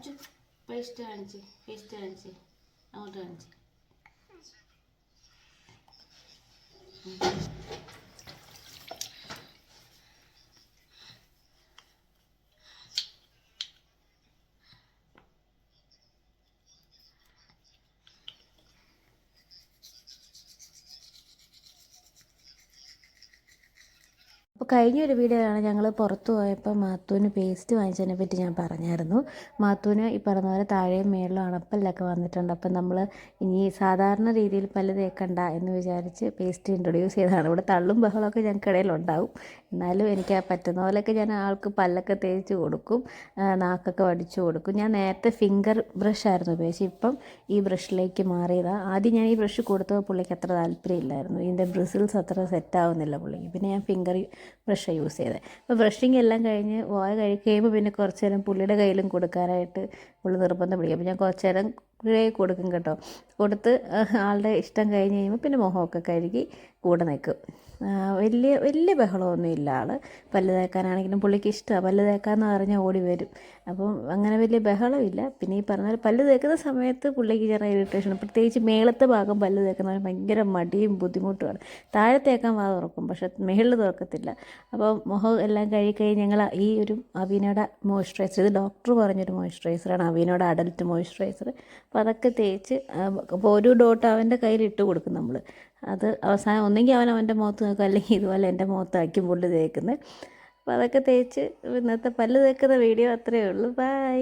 Achu paste കാണിച്ച് അങ്ങോട്ട് കാണിച്ച്. അപ്പോൾ കഴിഞ്ഞൊരു വീഡിയോയാണ് ഞങ്ങൾ പുറത്ത് പോയപ്പോൾ മാത്തൂന് പേസ്റ്റ് വാങ്ങിച്ചതിനെ പറ്റി ഞാൻ പറഞ്ഞായിരുന്നു. മാത്തൂന് ഈ പറഞ്ഞ പോലെ താഴെയും മേളിലും അണപ്പല്ലൊക്കെ വന്നിട്ടുണ്ട്. അപ്പം നമ്മൾ ഇനി സാധാരണ രീതിയിൽ പല്ല് തേക്കണ്ട എന്ന് വിചാരിച്ച് പേസ്റ്റ് ഇൻട്രൊഡ്യൂസ് ചെയ്തതാണ്. ഇവിടെ തള്ളും ബഹളമൊക്കെ ഞങ്ങൾക്കിടയിലുണ്ടാവും. എന്നാലും എനിക്ക് പറ്റുന്ന പോലെയൊക്കെ ഞാൻ ആൾക്ക് പല്ലൊക്കെ തേച്ച് കൊടുക്കും, നാക്കൊക്കെ വടിച്ചു കൊടുക്കും. ഞാൻ നേരത്തെ ഫിംഗർ ബ്രഷായിരുന്നു ഉപയോഗിച്ചത്, ഇപ്പം ഈ ബ്രഷിലേക്ക് മാറിയതാണ്. ആദ്യം ഞാൻ ഈ ബ്രഷ് കൊടുത്തപ്പോൾ പുള്ളിക്ക് അത്ര താല്പര്യമില്ലായിരുന്നു, ഇതിൻ്റെ ബ്രിസിൽസ് അത്ര സെറ്റാവുന്നില്ല പുള്ളിക്ക്. പിന്നെ ഞാൻ ഫിംഗർ ബ്രഷ് യൂസ് ചെയ്തത്. അപ്പോൾ ബ്രഷിങ് എല്ലാം കഴിഞ്ഞ് വായ കഴിയുമ്പോൾ പിന്നെ കുറച്ച് നേരം പുള്ളിയുടെ കയ്യിലും കൊടുക്കാനായിട്ട് പുള്ളി നിർബന്ധം പിടിക്കും. അപ്പോൾ ഞാൻ കുറച്ച് നേരം കൊടുക്കും കേട്ടോ. കൊടുത്ത് ആളുടെ ഇഷ്ടം കഴിഞ്ഞ് കഴിയുമ്പോൾ പിന്നെ മുഖമൊക്കെ കഴുകി കൂടെ നിൽക്കും. വലിയ ബഹളമൊന്നും ഇല്ല ആൾ. പല്ല് തേക്കാനാണെങ്കിലും പുള്ളിക്ക് ഇഷ്ടമാണ്. പല്ല് തേക്കാമെന്ന് പറഞ്ഞാൽ ഓടി വരും. അപ്പം അങ്ങനെ വലിയ ബഹളമില്ല. പിന്നെ ഈ പറഞ്ഞ പല്ല് തേക്കുന്ന സമയത്ത് പുള്ളിക്ക് ചെറിയ ഇറിറ്റേഷൻ, പ്രത്യേകിച്ച് മേളത്തെ ഭാഗം പല്ല് തേക്കുന്നവന് ഭയങ്കര മടിയും ബുദ്ധിമുട്ടുമാണ്. താഴെ തേക്കാൻ വാ തുറക്കും, പക്ഷെ മേളിൽ തുറക്കത്തില്ല. അപ്പോൾ മുഖം എല്ലാം കഴുകിക്കഴിഞ്ഞ് ഞങ്ങൾ ഈ ഒരു അവീനോഡ മോയ്സ്ചറൈസർ, ഇത് ഡോക്ടർ പറഞ്ഞൊരു മോയ്സ്ചറൈസറാണ്, അവീനോഡ അഡൽറ്റ് മോയ്സ്ചറൈസർ. അപ്പോൾ അതൊക്കെ തേച്ച് അപ്പോൾ ഒരു ഡോട്ട് അവൻ്റെ കയ്യിൽ ഇട്ട് കൊടുക്കും നമ്മൾ. അത് അവസാനം ഒന്നെങ്കിൽ അവൻ്റെ മുഖത്ത് നോക്കും, അല്ലെങ്കിൽ ഇതുപോലെ എൻ്റെ മുഖത്തായിരിക്കും പുള്ളി തേക്കുന്നത്. അപ്പോൾ അതൊക്കെ തേച്ച് ഇന്നത്തെ പല്ല് തേക്കുന്ന വീഡിയോ അത്രയേ ഉള്ളൂ. ബൈ.